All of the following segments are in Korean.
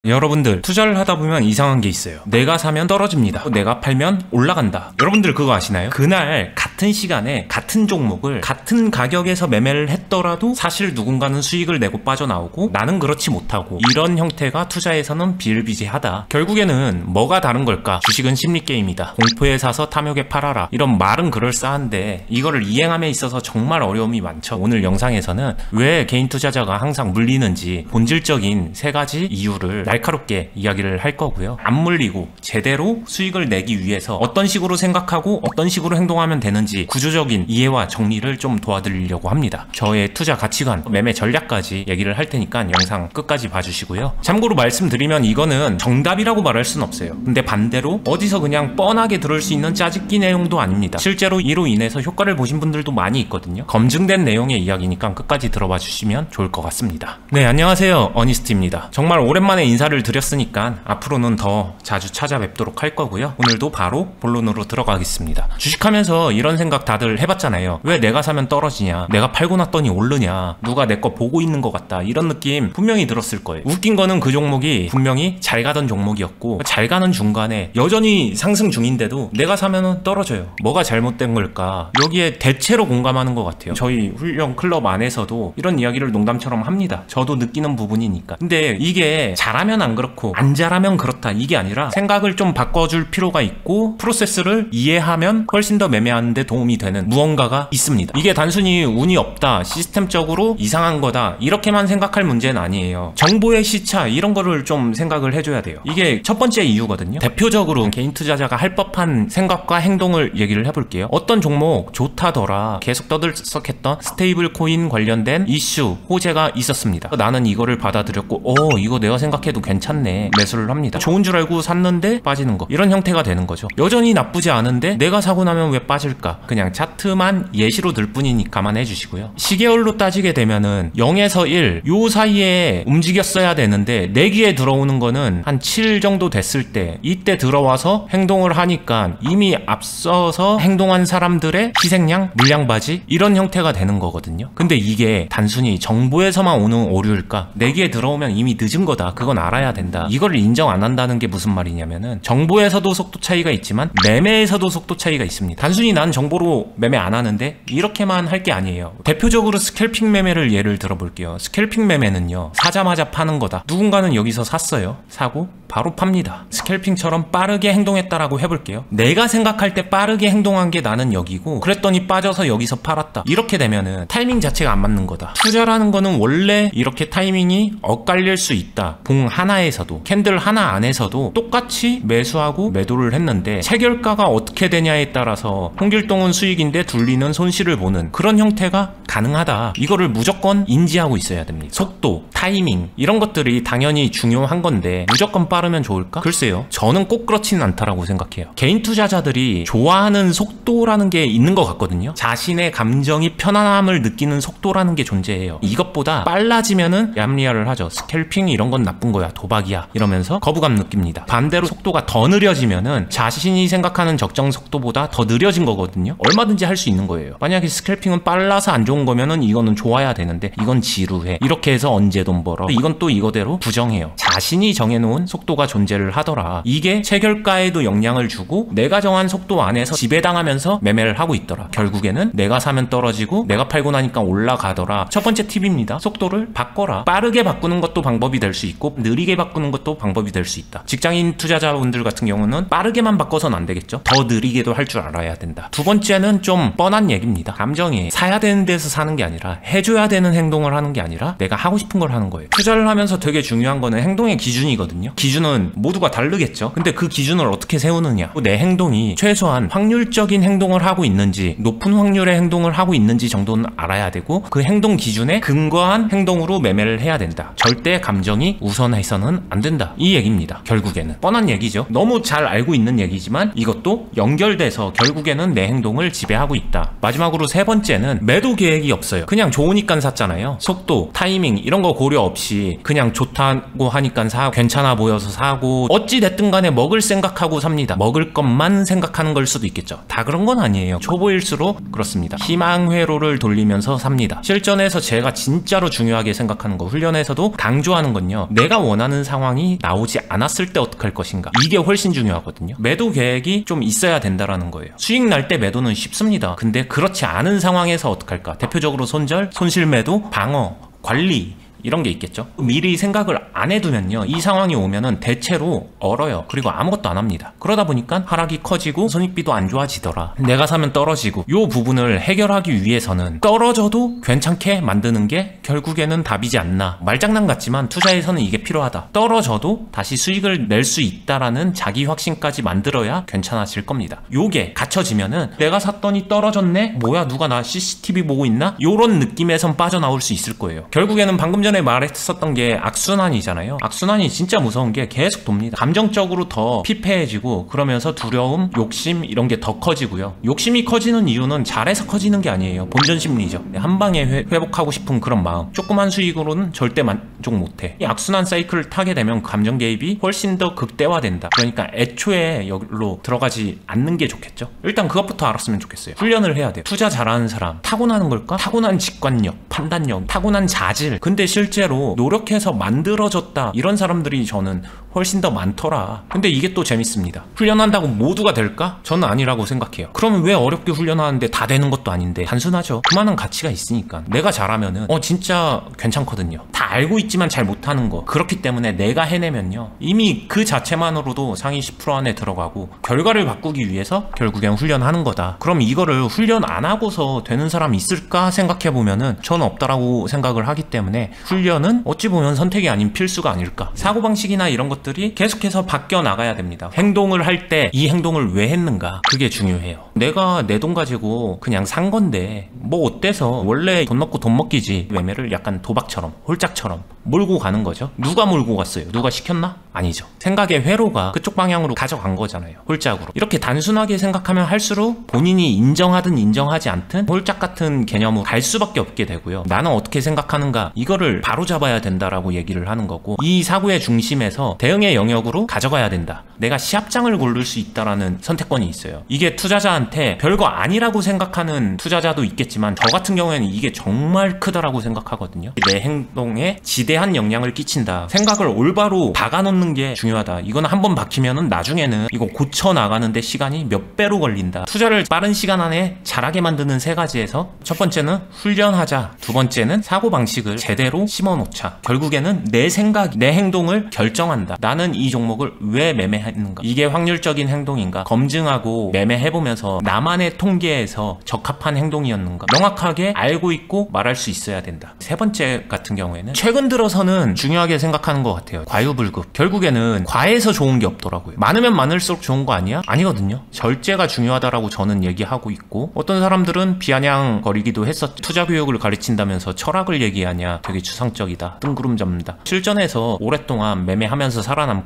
여러분들 투자를 하다 보면 이상한 게 있어요. 내가 사면 떨어집니다. 내가 팔면 올라간다. 여러분들 그거 아시나요? 그날 같은 시간에 같은 종목을 같은 가격에서 매매를 했더라도 사실 누군가는 수익을 내고 빠져나오고 나는 그렇지 못하고, 이런 형태가 투자에서는 비일비재하다. 결국에는 뭐가 다른 걸까? 주식은 심리게임이다. 공포에 사서 탐욕에 팔아라. 이런 말은 그럴싸한데 이거를 이행함에 있어서 정말 어려움이 많죠. 오늘 영상에서는 왜 개인 투자자가 항상 물리는지 본질적인 세 가지 이유를 날카롭게 이야기를 할 거고요. 안 물리고 제대로 수익을 내기 위해서 어떤 식으로 생각하고 어떤 식으로 행동하면 되는지 구조적인 이해와 정리를 좀 도와드리려고 합니다. 저의 투자 가치관, 매매 전략까지 얘기를 할 테니까 영상 끝까지 봐주시고요. 참고로 말씀드리면 이거는 정답이라고 말할 순 없어요. 근데 반대로 어디서 그냥 뻔하게 들을 수 있는 짜깁기 내용도 아닙니다. 실제로 이로 인해서 효과를 보신 분들도 많이 있거든요. 검증된 내용의 이야기니까 끝까지 들어봐 주시면 좋을 것 같습니다. 네, 안녕하세요. 어니스트입니다. 정말 오랜만에 인사를 드렸으니까 앞으로는 더 자주 찾아뵙도록 할 거고요. 오늘도 바로 본론으로 들어가겠습니다. 주식하면서 이런 생각 다들 해봤잖아요. 왜 내가 사면 떨어지냐, 내가 팔고 났더니 오르냐, 누가 내 거 보고 있는 것 같다, 이런 느낌 분명히 들었을 거예요. 웃긴 거는 그 종목이 분명히 잘 가던 종목이었고 잘 가는 중간에 여전히 상승 중인데도 내가 사면은 떨어져요. 뭐가 잘못된 걸까? 여기에 대체로 공감하는 것 같아요. 저희 훈련 클럽 안에서도 이런 이야기를 농담처럼 합니다. 저도 느끼는 부분이니까. 근데 이게 잘하면 안 그렇고 안 잘하면 그렇다, 이게 아니라 생각을 좀 바꿔줄 필요가 있고 프로세스를 이해하면 훨씬 더 매매하는 데 도움이 되는 무언가가 있습니다. 이게 단순히 운이 없다, 시스템적으로 이상한 거다, 이렇게만 생각할 문제는 아니에요. 정보의 시차, 이런 거를 좀 생각을 해줘야 돼요. 이게 첫 번째 이유거든요. 대표적으로 개인 투자자가 할 법한 생각과 행동을 얘기를 해볼게요. 어떤 종목 좋다더라, 계속 떠들썩했던 스테이블 코인 관련된 이슈, 호재가 있었습니다. 나는 이거를 받아들였고 이거 내가 생각해도 괜찮네, 매수를 합니다. 좋은 줄 알고 샀는데 빠지는 거, 이런 형태가 되는 거죠. 여전히 나쁘지 않은데 내가 사고 나면 왜 빠질까? 그냥 차트만 예시로 들 뿐이니 감안해 주시고요. 시계열로 따지게 되면은 0에서 1 요 사이에 움직였어야 되는데 내 귀에 들어오는 거는 한 7 정도 됐을 때, 이때 들어와서 행동을 하니까 이미 앞서서 행동한 사람들의 희생양, 물량바지, 이런 형태가 되는 거거든요. 근데 이게 단순히 정보에서만 오는 오류일까? 내 귀에 들어오면 이미 늦은 거다, 그건 알아야 된다, 이거를 인정 안 한다는 게 무슨 말이냐면은 정보에서도 속도 차이가 있지만 매매에서도 속도 차이가 있습니다. 단순히 난 정보로 매매 안 하는데 이렇게만 할 게 아니에요. 대표적으로 스캘핑 매매를 예를 들어볼게요. 스캘핑 매매는요, 사자마자 파는 거다. 누군가는 여기서 샀어요. 사고 바로 팝니다. 스캘핑처럼 빠르게 행동했다라고 해볼게요. 내가 생각할 때 빠르게 행동한 게 나는 여기고 그랬더니 빠져서 여기서 팔았다. 이렇게 되면은 타이밍 자체가 안 맞는 거다. 투자라는 거는 원래 이렇게 타이밍이 엇갈릴 수 있다. 봉 하나에서도, 캔들 하나 안에서도 똑같이 매수하고 매도를 했는데 체결가가 어떻게 되냐에 따라서 홍길동은 수익인데 둘리는 손실을 보는 그런 형태가 가능하다. 이거를 무조건 인지하고 있어야 됩니다. 속도, 타이밍, 이런 것들이 당연히 중요한 건데 무조건 빠르면 좋을까? 글쎄요, 저는 꼭 그렇지는 않다라고 생각해요. 개인 투자자들이 좋아하는 속도라는 게 있는 것 같거든요. 자신의 감정이 편안함을 느끼는 속도라는 게 존재해요. 이것보다 빨라지면은 얌리아를 하죠. 스캘핑 이런 건 나쁜 거야, 도박이야, 이러면서 거부감 느낍니다. 반대로 속도가 더 느려지면은 자신이 생각하는 적정 속도보다 더 느려진 거거든요. 얼마든지 할 수 있는 거예요. 만약에 스캘핑은 빨라서 안 좋은 거면은 이거는 좋아야 되는데 이건 지루해, 이렇게 해서 언제 돈 벌어, 이건 또 이거대로 부정해요. 자신이 정해놓은 속도가 존재를 하더라. 이게 체결가에도 영향을 주고 내가 정한 속도 안에서 지배당하면서 매매를 하고 있더라. 결국에는 내가 사면 떨어지고 내가 팔고 나니까 올라가더라. 첫 번째 팁입니다. 속도를 바꿔라. 빠르게 바꾸는 것도 방법이 될 수 있고 느리게 바꾸는 것도 방법이 될 수 있다. 직장인 투자자분들 같은 경우는 빠르게만 바꿔서는 안 되겠죠. 더 느리게도 할 줄 알아야 된다. 두 번째는 좀 뻔한 얘기입니다. 감정이 사야 되는 데서 사는 게 아니라 해줘야 되는 행동을 하는 게 아니라 내가 하고 싶은 걸 하는 거예요. 투자를 하면서 되게 중요한 거는 행동의 기준이거든요. 기준은 모두가 다르겠죠. 근데 그 기준을 어떻게 세우느냐, 내 행동이 최소한 확률적인 행동을 하고 있는지, 높은 확률의 행동을 하고 있는지 정도는 알아야 되고 그 행동 기준에 근거한 행동으로 매매를 해야 된다. 절대 감정이 우선해서는 안 된다, 이 얘기입니다. 결국에는 뻔한 얘기죠. 너무 잘 알고 있는 얘기지만 이것도 연결돼서 결국에는 내 행동을 지배하고 있다. 마지막으로 세 번째는 매도 계획이 없어요. 그냥 좋으니까 샀잖아요. 속도, 타이밍 이런 거 고려 없이 그냥 좋다고 하니까 사고, 괜찮아 보여서 사고, 어찌 됐든 간에 먹을 생각하고 삽니다. 먹을 것만 생각하는 걸 수도 있겠죠. 다 그런 건 아니에요. 초보일수록 그렇습니다. 희망 회로를 돌리면서 삽니다. 실전에서 제가 진짜로 중요하게 생각하는 거, 훈련에서도 강조하는 건요, 내가 원하는 상황이 나오지 않았을 때 어떻게 할 것인가, 이게 훨씬 중요하거든요. 매도 계획이 좀 있어야 된다라는 거예요. 수익 날 때 매도는 쉽습니다. 근데 그렇지 않은 상황에서 어떻게 할까? 대표적으로 손절, 손실 매도, 방어, 관리, 이런 게 있겠죠. 미리 생각을 안 해두면요, 이 상황이 오면은 대체로 얼어요. 그리고 아무것도 안 합니다. 그러다 보니까 하락이 커지고 손익비도 안 좋아지더라, 내가 사면 떨어지고. 이 부분을 해결하기 위해서는 떨어져도 괜찮게 만드는 게 결국에는 답이지 않나. 말장난 같지만 투자에서는 이게 필요하다. 떨어져도 다시 수익을 낼 수 있다라는 자기 확신까지 만들어야 괜찮아질 겁니다. 요게 갖춰지면은 내가 샀더니 떨어졌네? 뭐야, 누가 나 CCTV 보고 있나? 요런 느낌에선 빠져나올 수 있을 거예요. 결국에는 방금 전에 말했었던 게 악순환이잖아요. 악순환이 진짜 무서운 게 계속 돕니다. 감정적으로 더 피폐해지고, 그러면서 두려움, 욕심 이런 게 더 커지고요. 욕심이 커지는 이유는 잘해서 커지는 게 아니에요. 본전 심리죠. 한 방에 회복하고 싶은 그런 마음. 조그만 수익으로는 절대 만족 못해. 이 악순환 사이클을 타게 되면 감정 개입이 훨씬 더 극대화된다. 그러니까 애초에 여기로 들어가지 않는 게 좋겠죠. 일단 그것부터 알았으면 좋겠어요. 훈련을 해야 돼요. 투자 잘하는 사람 타고나는 걸까? 타고난 직관력, 판단력, 타고난 자질. 근데 실제로 노력해서 만들어졌다, 이런 사람들이 저는 훨씬 더 많더라. 근데 이게 또 재밌습니다. 훈련한다고 모두가 될까? 저는 아니라고 생각해요. 그러면 왜 어렵게 훈련하는데 다 되는 것도 아닌데? 단순하죠. 그만한 가치가 있으니까. 내가 잘하면은 진짜 괜찮거든요. 다 알고 있지만 잘 못하는 거. 그렇기 때문에 내가 해내면요, 이미 그 자체만으로도 상위 10% 안에 들어가고, 결과를 바꾸기 위해서 결국엔 훈련하는 거다. 그럼 이거를 훈련 안 하고서 되는 사람이 있을까 생각해보면은 저는 없다라고 생각을 하기 때문에 훈련은 어찌 보면 선택이 아닌 필수가 아닐까. 사고방식이나 이런 것들이 계속해서 바뀌어 나가야 됩니다. 행동을 할 때 이 행동을 왜 했는가, 그게 중요해요. 내가 내 돈 가지고 그냥 산 건데 뭐 어때서, 원래 돈 넣고 돈 먹기지. 매매를 약간 도박처럼, 홀짝처럼 몰고 가는 거죠. 누가 몰고 갔어요? 누가 시켰나? 아니죠. 생각의 회로가 그쪽 방향으로 가져간 거잖아요. 홀짝으로. 이렇게 단순하게 생각하면 할수록 본인이 인정하든 인정하지 않든 홀짝 같은 개념으로 갈 수밖에 없게 되고요. 나는 어떻게 생각하는가, 이거를 바로 잡아야 된다라고 얘기를 하는 거고, 이 사고의 중심에서 대응의 영역으로 가져가야 된다. 내가 시합장을 고를 수 있다라는 선택권이 있어요. 이게 투자자한테 별거 아니라고 생각하는 투자자도 있겠지만, 저 같은 경우에는 이게 정말 크다라고 생각하거든요. 내 행동에 지대한 영향을 끼친다. 생각을 올바로 박아놓는 게 중요하다. 이거는 한번 박히면은 나중에는 이거 고쳐 나가는데 시간이 몇 배로 걸린다. 투자를 빠른 시간 안에 잘하게 만드는 세 가지에서, 첫 번째는 훈련하자, 두 번째는 사고방식을 제대로 심어놓자. 결국에는 내 생각, 내 행동을 결정한다. 나는 이 종목을 왜 매매했는가, 이게 확률적인 행동인가 검증하고 매매해보면서 나만의 통계에서 적합한 행동이었는가 명확하게 알고 있고 말할 수 있어야 된다. 세 번째 같은 경우에는 최근 들어서는 중요하게 생각하는 것 같아요. 과유불급. 결국에는 과해서 좋은 게 없더라고요. 많으면 많을수록 좋은 거 아니야? 아니거든요. 절제가 중요하다라고 저는 얘기하고 있고, 어떤 사람들은 비아냥거리기도 했었죠. 투자 교육을 가르친다면서 철학을 얘기하냐, 되게 추상적이다, 뜬구름 잡는다. 실전에서 오랫동안 매매하면서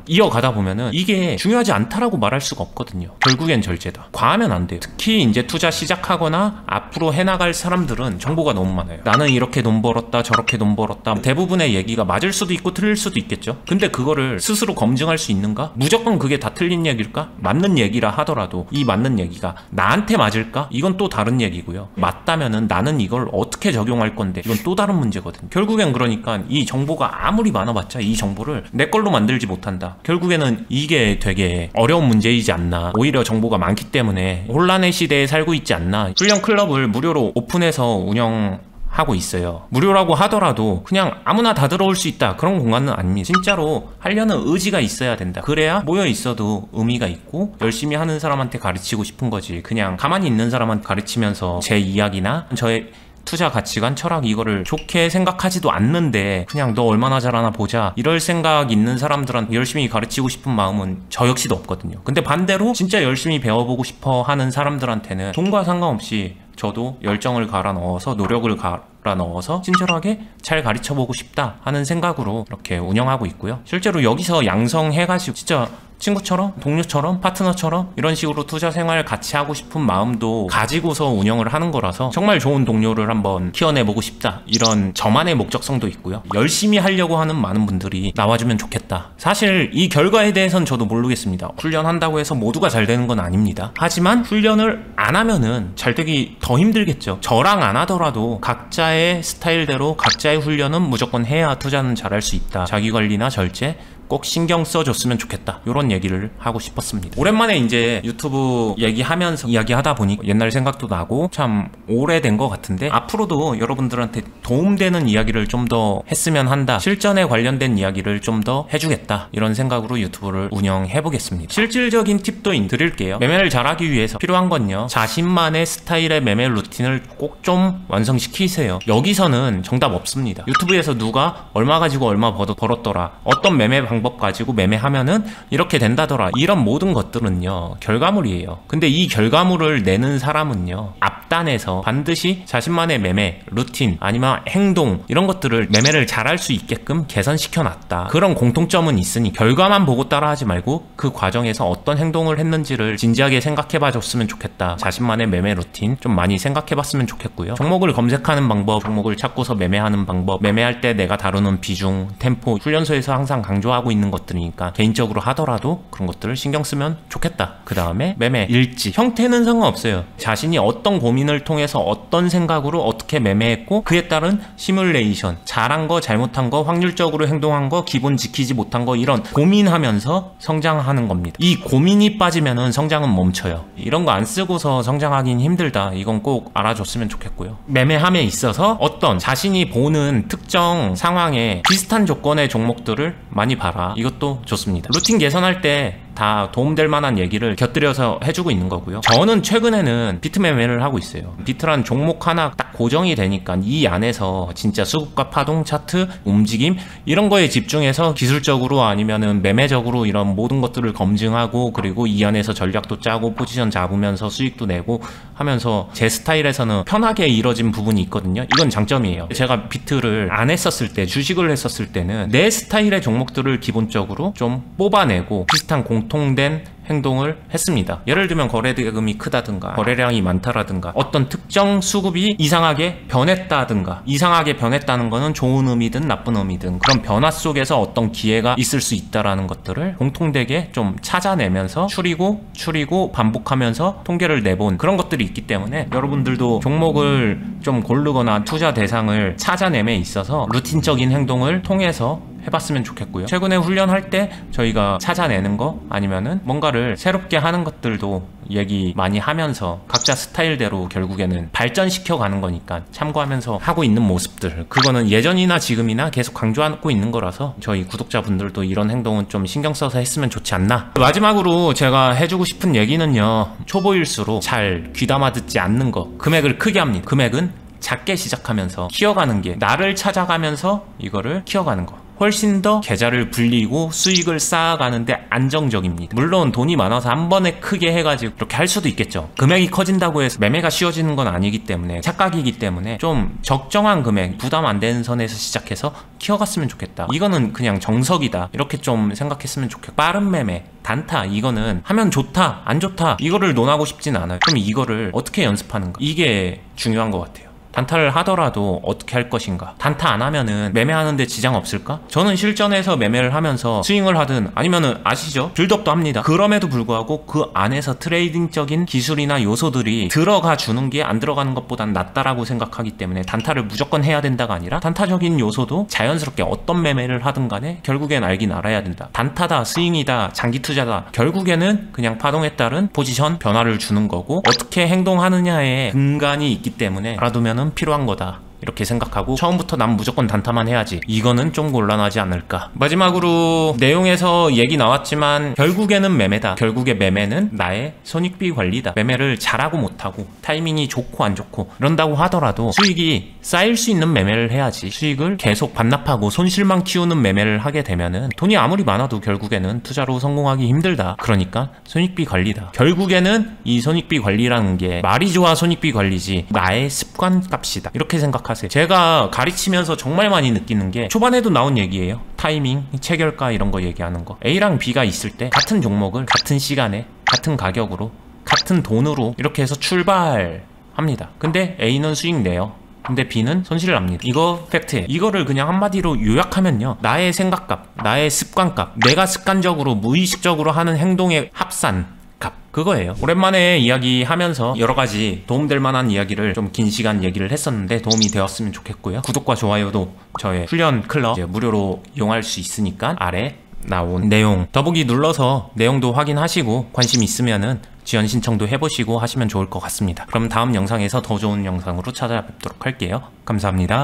이어가다 보면은 이게 중요하지 않다라고 말할 수가 없거든요. 결국엔 절제다. 과하면 안 돼요. 특히 이제 투자 시작하거나 앞으로 해나갈 사람들은 정보가 너무 많아요. 나는 이렇게 돈 벌었다, 저렇게 돈 벌었다. 대부분의 얘기가 맞을 수도 있고 틀릴 수도 있겠죠. 근데 그거를 스스로 검증할 수 있는가? 무조건 그게 다 틀린 얘기일까? 맞는 얘기라 하더라도 이 맞는 얘기가 나한테 맞을까? 이건 또 다른 얘기고요. 맞다면은 나는 이걸 어떻게 적용할 건데, 이건 또 다른 문제거든요. 결국엔 그러니까 이 정보가 아무리 많아봤자 이 정보를 내 걸로 만들지 못한다. 결국에는 이게 되게 어려운 문제이지 않나. 오히려 정보가 많기 때문에 혼란의 시대에 살고 있지 않나. 훈련 클럽을 무료로 오픈해서 운영하고 있어요. 무료라고 하더라도 그냥 아무나 다 들어올 수 있다, 그런 공간은 아닙니다. 진짜로 하려는 의지가 있어야 된다. 그래야 모여 있어도 의미가 있고 열심히 하는 사람한테 가르치고 싶은 거지, 그냥 가만히 있는 사람한테 가르치면서 제 이야기나 저의 투자 가치관, 철학 이거를 좋게 생각하지도 않는데 그냥 너 얼마나 잘하나 보자, 이럴 생각 있는 사람들한테 열심히 가르치고 싶은 마음은 저 역시도 없거든요. 근데 반대로 진짜 열심히 배워보고 싶어 하는 사람들한테는 돈과 상관없이 저도 열정을 갈아 넣어서, 노력을 갈아 넣어서 친절하게 잘 가르쳐보고 싶다 하는 생각으로 이렇게 운영하고 있고요. 실제로 여기서 양성해가지고 진짜 친구처럼, 동료처럼, 파트너처럼 이런 식으로 투자 생활 같이 하고 싶은 마음도 가지고서 운영을 하는 거라서 정말 좋은 동료를 한번 키워내보고 싶다, 이런 저만의 목적성도 있고요. 열심히 하려고 하는 많은 분들이 나와주면 좋겠다. 사실 이 결과에 대해서는 저도 모르겠습니다. 훈련한다고 해서 모두가 잘 되는 건 아닙니다. 하지만 훈련을 안 하면은 잘 되기 더 힘들겠죠. 저랑 안 하더라도 각자의 스타일대로 각자의 훈련은 무조건 해야 투자는 잘할 수 있다. 자기관리나 절제 꼭 신경 써줬으면 좋겠다, 이런 얘기를 하고 싶었습니다. 오랜만에 이제 유튜브 얘기하면서 이야기하다 보니 옛날 생각도 나고 참 오래된 것 같은데, 앞으로도 여러분들한테 도움되는 이야기를 좀 더 했으면 한다, 실전에 관련된 이야기를 좀 더 해주겠다, 이런 생각으로 유튜브를 운영해보겠습니다. 실질적인 팁도 드릴게요. 매매를 잘하기 위해서 필요한 건요, 자신만의 스타일의 매매 루틴을 꼭 좀 완성시키세요. 여기서는 정답 없습니다. 유튜브에서 누가 얼마 가지고 얼마 벌었더라, 어떤 매매 방법 가지고 매매하면은 이렇게 된다더라, 이런 모든 것들은요 결과물이에요. 근데 이 결과물을 내는 사람은요 앞단에서 반드시 자신만의 매매 루틴 아니면 행동, 이런 것들을 매매를 잘할 수 있게끔 개선시켜 놨다, 그런 공통점은 있으니 결과만 보고 따라하지 말고 그 과정에서 어떤 행동을 했는지를 진지하게 생각해 봐 줬으면 좋겠다. 자신만의 매매 루틴 좀 많이 생각해 봤으면 좋겠고요. 종목을 검색하는 방법, 종목을 찾고서 매매하는 방법, 매매할 때 내가 다루는 비중, 템포, 훈련소에서 항상 강조하고 있는 것들이니까 개인적으로 하더라도 그런 것들을 신경 쓰면 좋겠다. 그 다음에 매매 일지, 형태는 상관없어요. 자신이 어떤 고민을 통해서 어떤 생각으로 어떻게 매매했고 그에 따른 시뮬레이션, 잘한 거 잘못한 거, 확률적으로 행동한 거, 기본 지키지 못한 거, 이런 고민하면서 성장하는 겁니다. 이 고민이 빠지면은 성장은 멈춰요. 이런 거 안 쓰고서 성장하긴 힘들다, 이건 꼭 알아줬으면 좋겠고요. 매매함에 있어서 어떤 자신이 보는 특정 상황에 비슷한 조건의 종목들을 많이 봐라, 이것도 좋습니다. 루틴 개선할 때 다 도움될 만한 얘기를 곁들여서 해주고 있는 거고요. 저는 최근에는 비트 매매를 하고 있어요. 비트란 종목 하나 딱 고정이 되니까 이 안에서 진짜 수급과 파동 차트, 움직임, 이런 거에 집중해서 기술적으로 아니면은 매매적으로 이런 모든 것들을 검증하고, 그리고 이 안에서 전략도 짜고 포지션 잡으면서 수익도 내고 하면서 제 스타일에서는 편하게 이뤄진 부분이 있거든요. 이건 장점이에요. 제가 비트를 안 했었을 때, 주식을 했었을 때는 내 스타일의 종목들을 기본적으로 좀 뽑아내고 비슷한 공통된 행동을 했습니다. 예를 들면 거래대금이 크다든가 거래량이 많다라든가 어떤 특정 수급이 이상하게 변했다든가, 이상하게 변했다는 거는 좋은 의미든 나쁜 의미든 그런 변화 속에서 어떤 기회가 있을 수 있다라는 것들을 공통되게 좀 찾아내면서 추리고 반복하면서 통계를 내본 그런 것들이 있기 때문에 여러분들도 종목을 좀 고르거나 투자 대상을 찾아냄에 있어서 루틴적인 행동을 통해서 해봤으면 좋겠고요. 최근에 훈련할 때 저희가 찾아내는 거 아니면은 뭔가를 새롭게 하는 것들도 얘기 많이 하면서 각자 스타일대로 결국에는 발전시켜 가는 거니까 참고하면서 하고 있는 모습들, 그거는 예전이나 지금이나 계속 강조하고 있는 거라서 저희 구독자분들도 이런 행동은 좀 신경 써서 했으면 좋지 않나. 마지막으로 제가 해주고 싶은 얘기는요, 초보일수록 잘 귀담아 듣지 않는 거, 금액을 크게 합니다. 금액은 작게 시작하면서 키워가는 게, 나를 찾아가면서 이거를 키워가는 거, 훨씬 더 계좌를 불리고 수익을 쌓아가는데 안정적입니다. 물론 돈이 많아서 한 번에 크게 해가지고 그렇게 할 수도 있겠죠. 금액이 커진다고 해서 매매가 쉬워지는 건 아니기 때문에, 착각이기 때문에 좀 적정한 금액, 부담 안 되는 선에서 시작해서 키워갔으면 좋겠다. 이거는 그냥 정석이다, 이렇게 좀 생각했으면 좋겠고, 빠른 매매, 단타, 이거는 하면 좋다 안 좋다 이거를 논하고 싶진 않아요. 그럼 이거를 어떻게 연습하는가, 이게 중요한 것 같아요. 단타를 하더라도 어떻게 할 것인가, 단타 안 하면은 매매하는데 지장 없을까? 저는 실전에서 매매를 하면서 스윙을 하든 아니면은 아시죠? 빌드업도 합니다. 그럼에도 불구하고 그 안에서 트레이딩적인 기술이나 요소들이 들어가 주는 게 안 들어가는 것보단 낫다라고 생각하기 때문에 단타를 무조건 해야 된다가 아니라 단타적인 요소도 자연스럽게 어떤 매매를 하든 간에 결국엔 알긴 알아야 된다. 단타다, 스윙이다, 장기 투자다, 결국에는 그냥 파동에 따른 포지션 변화를 주는 거고, 어떻게 행동하느냐에 근간이 있기 때문에 알아두면은 필요한 거다, 이렇게 생각하고 처음부터 난 무조건 단타만 해야지, 이거는 좀 곤란하지 않을까. 마지막으로 내용에서 얘기 나왔지만 결국에는 매매다. 결국에 매매는 나의 손익비 관리다. 매매를 잘하고 못하고 타이밍이 좋고 안 좋고 그런다고 하더라도 수익이 쌓일 수 있는 매매를 해야지, 수익을 계속 반납하고 손실만 키우는 매매를 하게 되면은 돈이 아무리 많아도 결국에는 투자로 성공하기 힘들다. 그러니까 손익비 관리다. 결국에는 이 손익비 관리라는 게 말이 좋아 손익비 관리지 나의 습관 값이다, 이렇게 생각하시면 생각하세요. 제가 가르치면서 정말 많이 느끼는 게 초반에도 나온 얘기예요. 타이밍, 체결가 이런 거 얘기하는 거. A랑 B가 있을 때 같은 종목을 같은 시간에 같은 가격으로 같은 돈으로 이렇게 해서 출발합니다. 근데 A는 수익 내요. 근데 B는 손실을 납니다. 이거 팩트예요. 이거를 그냥 한마디로 요약하면요, 나의 생각값, 나의 습관값, 내가 습관적으로 무의식적으로 하는 행동의 합산 값, 그거예요. 오랜만에 이야기하면서 여러가지 도움될 만한 이야기를 좀 긴 시간 얘기를 했었는데 도움이 되었으면 좋겠고요. 구독과 좋아요도 저의 훈련 클럽 이제 무료로 이용할 수 있으니까 아래 나온 내용 더보기 눌러서 내용도 확인하시고 관심 있으면은 지원 신청도 해보시고 하시면 좋을 것 같습니다. 그럼 다음 영상에서 더 좋은 영상으로 찾아뵙도록 할게요. 감사합니다.